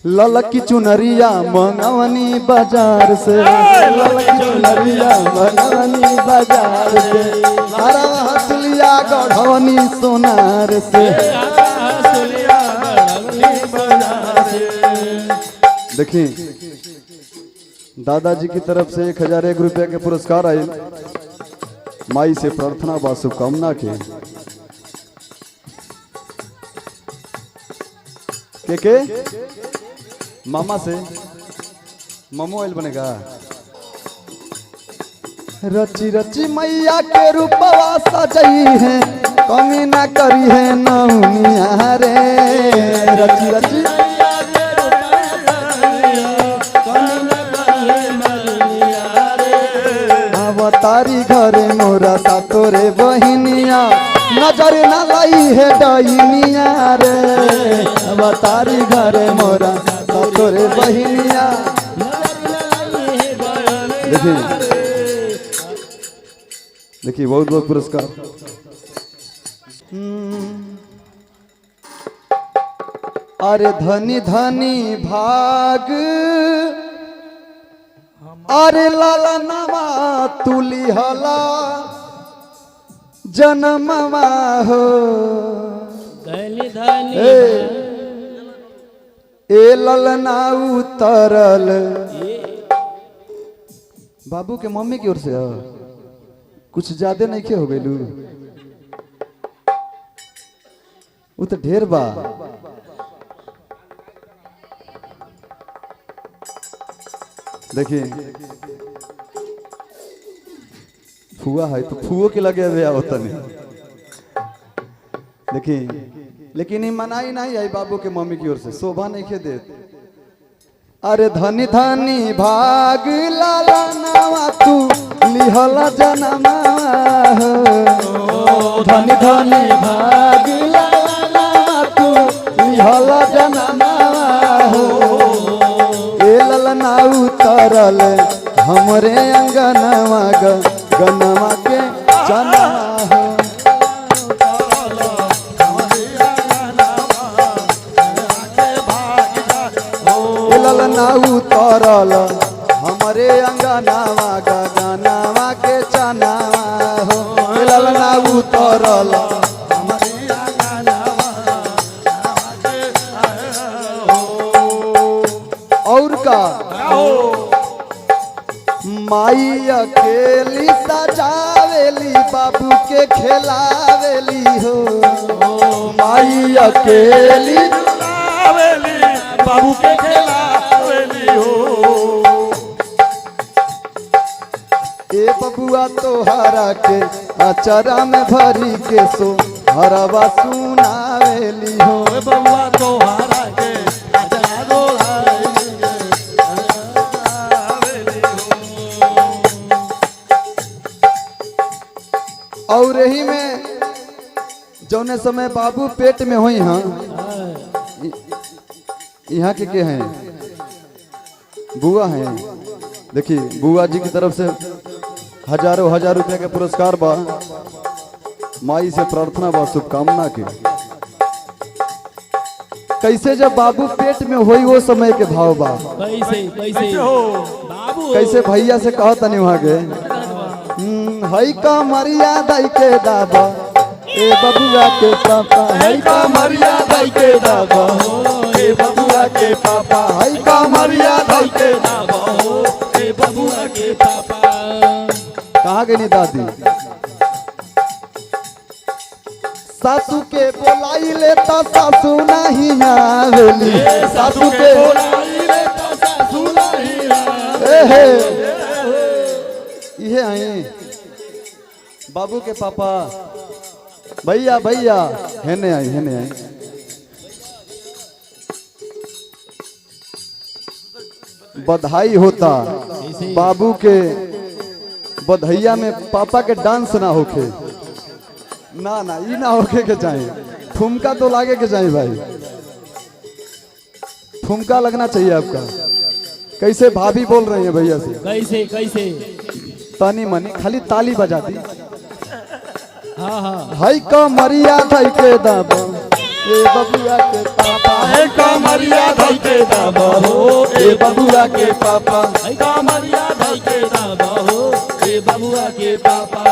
ललकी चुनरिया मंगवनी बाजार से, ललकी चुनरिया मंगवनी बाजार से, हरा हसुलिया गढ़वनी सोनार से। देखिए दादाजी की तरफ से 1001 रुपया के पुरस्कार आए। माई से प्रार्थना व शुभकामना के मामा से मामो ऑयल बनेगा। रची रची मैया के रूपवा सजई है, कमी ना करी है नौनिया रे। रची रची अवतारी घरे मोरा सातोरे बहिनिया, नजर ना लाई है डैनिया रे। अवतारी घरे मोरा सातोरे बहिनिया। देखिए देखिए बहुत बहुत पुरस्कार। अरे धनी धनी भाग, अरे लाला नवा तुली हला जन्मवा हो। धनी धनी ए ललना उतरल बाबू के मम्मी की ओर से कुछ ज्यादा नहीं के हो गइलू। वो तो ढेर बा। देखिए फुआ है तो फुओ के लगे हुए होता नहीं। देखिए लेकिन ये मनाई नहीं आई बाबू के मम्मी की ओर से, शोभा नहीं खे दे। अरे धनी धनी भाग लाला नवा तू लिहला जनमा हो। धनी धनी भाग लाला नवा तू लिहला जनमा हो। ए ललना उतरल हमरे अंगनवा गनवा के जना हो। ललना उतरल हमरे अंगनावा गगनावा के चनावा हो। ललना उतरल हमरे अंगनावा और का माई अकेली सजावेली बाबू के खेलावेली हो। माई अकेली बाबू के खेलावेली हो। ए बबुआ तोहरा के अचरा में भरी के सो हरवा सुनावेली हो। बबुआ तोहरा के अचरा दोहरावेली हो। और यही में जौने समय बाबू पेट में हुई हाँ, यहाँ के हैं बुआ हैं। देखिए बुआ जी की तरफ से हजारों हजार रुपया के पुरस्कार बा। माई से प्रार्थना बा शुभकामना के। कैसे जब बाबू पेट में हुई वो समय के भाव बा। कैसे कैसे हो बाबू कैसे भैया से कहा तनी वहाँ के हई का मर्यादा के दाबा ए बबुआ के पापा। हई का मर्यादा के दाबा ए बबुआ के पापा। हई का मर्यादा के दाबा ए बबुआ के पापा। कहाँ गई दादी? सासू के बोलाई ले तो सासू नहीं आवेली। सासू के बोलाई ले तो सासू नहीं ये आई बाबू के पापा। भैया भैया हेने आई हेने आई। बधाई होता बाबू के बधैया में पापा के डांस ना होके ना ना ये ना होके के चाहिए। ठुमका तो लागे के चाहिए भाई, ठुमका लगना चाहिए आपका। कैसे भाभी बोल रही है भैया से? कैसे कैसे तनी मनी खाली ताली बजा दी। हाँ हाँ हई का मरिया धई के दाबा ए बबुआ के पापा। है का मर्यादा के दाबा हो ए बबुआ के पापा कमरिया धई के दाबा हो ए बबुआ के पापा